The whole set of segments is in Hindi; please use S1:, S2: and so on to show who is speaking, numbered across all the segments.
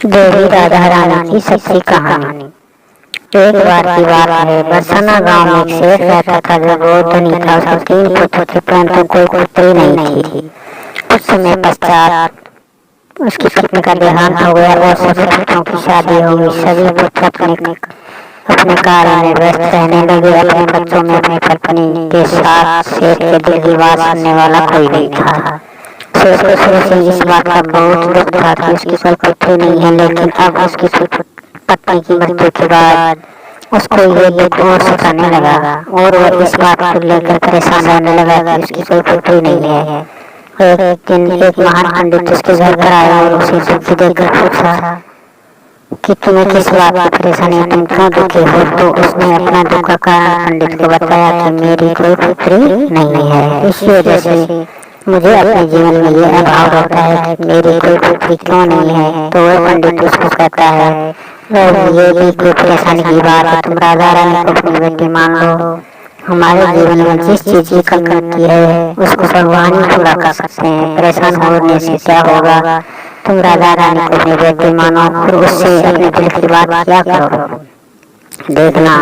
S1: देवी राधा रानी की सच्ची कहानी। एक बार की बात है, बरसाना गांव में एक शेर रहता था जो बहुत धनी था। उसके 3 पुत्र थे परंतु कोई पुत्री नहीं थी। कुछ समय पश्चात उसकी पत्नी का देहांत हो गया और सभी पुत्रों की शादी हो गई। सभी पुत्र अपने कार्य में व्यस्त रहने लगे। अपने बच्चों में अपनी पत्नी के साथ शेर के दिल की बात सुनने वाला कोई नहीं था। शेर को शुरू से इस बात का बहुत दुख था कि उसकी कोई पुत्री नहीं है, लेकिन अब उसकी पत्नी की मृत्यु के बाद उसको ये दुख और सताने लगा और वह इस बात को लेकर परेशान रहने लगा कि उसकी कोई पुत्री नहीं है। एक दिन एक महान पंडित उसके घर पर आया और उसे दुखी देखकर पूछा कि तुम्हें किस बात की परेशानी है, तुम क्यों दुखी हो। तो उसने अपना दुख का कारण पंडित को बताया कि मेरी कोई पुत्री नहीं है, इस वजह से मुझे अपने जीवन में ये अभाव रहता है कि मेरी कोई पुत्री क्यों नहीं है। तो वह पंडित उसको कहता है, ये भी कोई परेशानी की बात है, तुम राधा रानी को अपनी बेटी मान लो। हमारे जीवन में जिस चीज की कमी होती है उसको भगवान ही पूरा कर सकते हैं। परेशान होने से क्या होगा, तुम राधा रानी को अपनी बेटी मानो और उससे अपने दिल की बात किया करो, देखना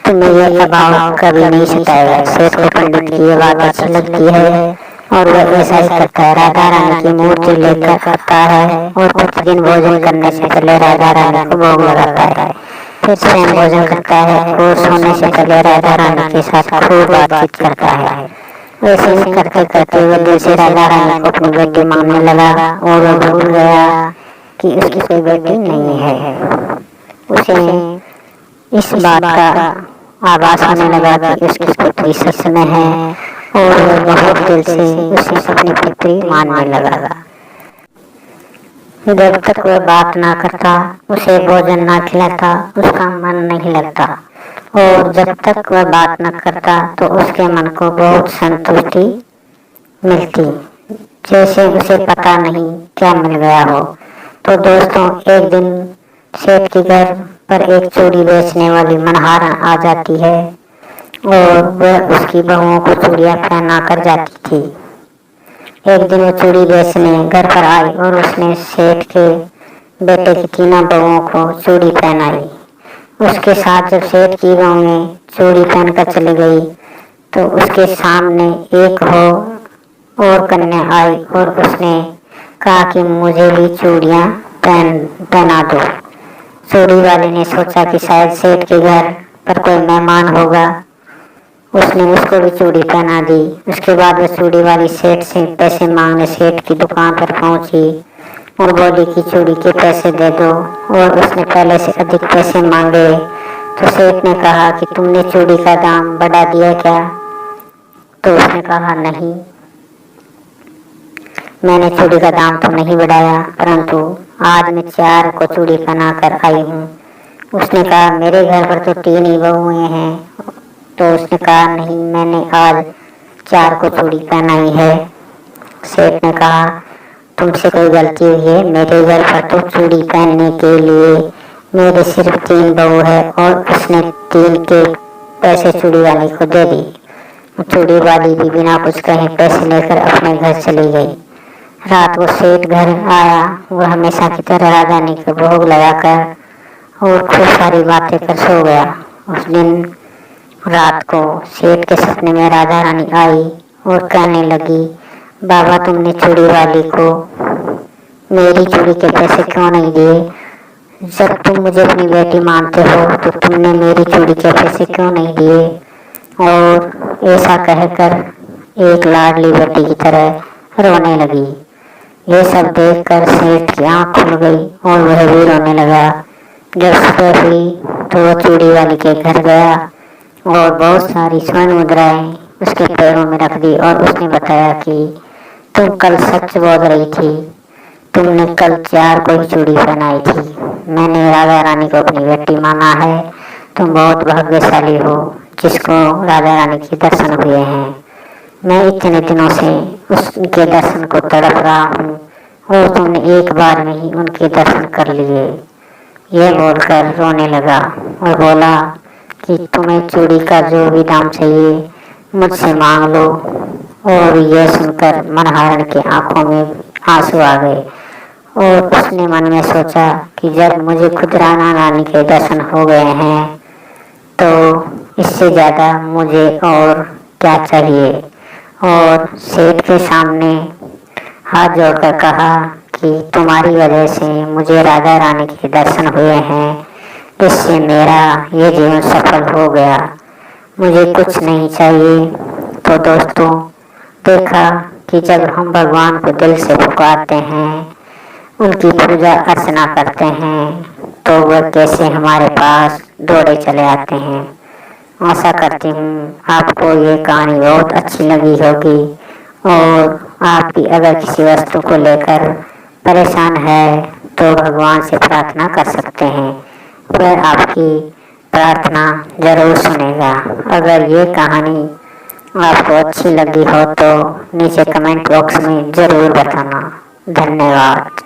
S1: तुम्हें यह अभाव कभी नहीं सताएगा। शेर को पंडित की ये बात अच्छी लगती है और वह ऐसा ही करता है। राधा रानी की मूर्ति लेकर आता है और प्रतिदिन भोजन करने से पहले राधा रानी को भोग लगाता है। फिर स्वयं भोजन करता है और सोने से पहले राधा रानी के साथ खूब बातचीत करता है। वैसे ही करते करते वह दिल से राधा रानी को अपनी बेटी मानने लगा और वह भूल गया कि उसकी कोई बेटी नहीं है। उसे इस बात का आभास होने लगा कि उसकी पुत्री सच में है और वह बहुत दिल से उसे अपनी पुत्री मानने लगा। जब तक वह बात ना करता, उसे भोजन ना खिलाता, उसका मन नहीं लगता और जब तक वह बात न करता तो उसके मन को बहुत संतुष्टि मिलती, जैसे उसे पता नहीं क्या मिल गया हो। तो दोस्तों, एक दिन सेठ के घर पर एक चूड़ी बेचने वाली मनहार आ जाती है और वह उसकी बहुओं को चूड़ियां पहना कर जाती थी। एक दिन वो चूड़ी बेचने घर पर आई और उसने सेठ के बेटे की 3 बहुओं को चूड़ी पहनाई। उसके साथ जब सेठ की बहू में चूड़ी पहनकर चली गई तो उसके सामने एक हो और कन्या आई और उसने कहा कि मुझे भी चूड़ियां पहना दो। चूड़ी वाले ने सोचा कि शायद सेठ के घर पर कोई मेहमान होगा, उसने उसको भी चूड़ी पहना दी। उसके बाद वह चूड़ी वाली सेठ से पैसे मांगने सेठ की दुकान पर पहुंची और बोली कि चूड़ी के पैसे दे दो, और उसने पहले से अधिक पैसे मांगे। तो सेठ ने कहा कि तुमने चूड़ी का दाम बढ़ा दिया क्या। तो उसने कहा नहीं, मैंने चूड़ी का दाम तो नहीं बढ़ाया, परंतु आज मैं 4 को चूड़ी पहना कर आई हूँ। उसने कहा मेरे घर पर तो 3 ही बहुएं हैं। तो उसने कहा नहीं, मैंने आज 4 को चूड़ी पहनाई है। सेठ ने कहा तुमसे कोई गलती हुई है, मेरे घर पर तो चूड़ी पहनने के लिए मेरे सिर्फ 3 बहू है। और उसने 3 के पैसे चूड़ी वाली को दे दी। चूड़ी वाली भी बिना कुछ कहे पैसे लेकर अपने घर चली गई। रात को सेठ घर आया। वह हमेशा की तरह राधा रानी को भोग लगाकर और खूब सारी बातें कर सो गया। उस दिन रात को सेठ के सपने में राधा रानी आई और कहने लगी, बाबा तुमने चूड़ी वाली को मेरी चूड़ी के पैसे क्यों नहीं दिए। जब तुम मुझे अपनी बेटी मानते हो तो तुमने मेरी चूड़ी के पैसे क्यों नहीं दिए। और ऐसा कहकर एक लाडली बेटी की तरह रोने लगी। ये सब देखकर सेठ की आंख खुल गई और वह भी रोने लगा। जब सुबह हुई तो वह चूड़ी वाली के घर गया और बहुत सारी स्वर्ण मुद्राएं उसके पैरों में रख दी और उसने बताया कि तुम कल सच बोल रही थी, तुमने कल 4 को ही चूड़ी पहनाई थी। मैंने राधा रानी को अपनी बेटी माना है। तुम बहुत भाग्यशाली हो जिसको राधा रानी के दर्शन हुए हैं। मैं इतने दिनों से उसके दर्शन को तड़प रहा हूँ और तुमने एक बार में ही उनके दर्शन कर लिए। यह बोलकर रोने लगा और बोला कि तुम्हें चूड़ी का जो भी दाम चाहिए मुझसे मांग लो। और यह सुनकर मनहारण की आंखों में आंसू आ गए और उसने मन में सोचा कि जब मुझे खुद राधा रानी के दर्शन हो गए हैं तो इससे ज़्यादा मुझे और क्या चाहिए। और सेठ के सामने हाथ जोड़कर कहा कि तुम्हारी वजह से मुझे राधा रानी के दर्शन हुए हैं, इससे मेरा ये जीवन सफल हो गया, मुझे कुछ नहीं चाहिए। तो दोस्तों, देखा कि जब हम भगवान को दिल से पुकारते हैं, उनकी पूजा अर्चना करते हैं, तो वह कैसे हमारे पास दौड़े चले आते हैं। आशा करती हूँ आपको ये कहानी बहुत अच्छी लगी होगी और आप भी अगर किसी वस्तु को लेकर परेशान है तो भगवान से प्रार्थना कर सकते हैं, वह आपकी प्रार्थना जरूर सुनेगा। अगर ये कहानी आपको अच्छी लगी हो तो नीचे कमेंट बॉक्स में ज़रूर बताना। धन्यवाद।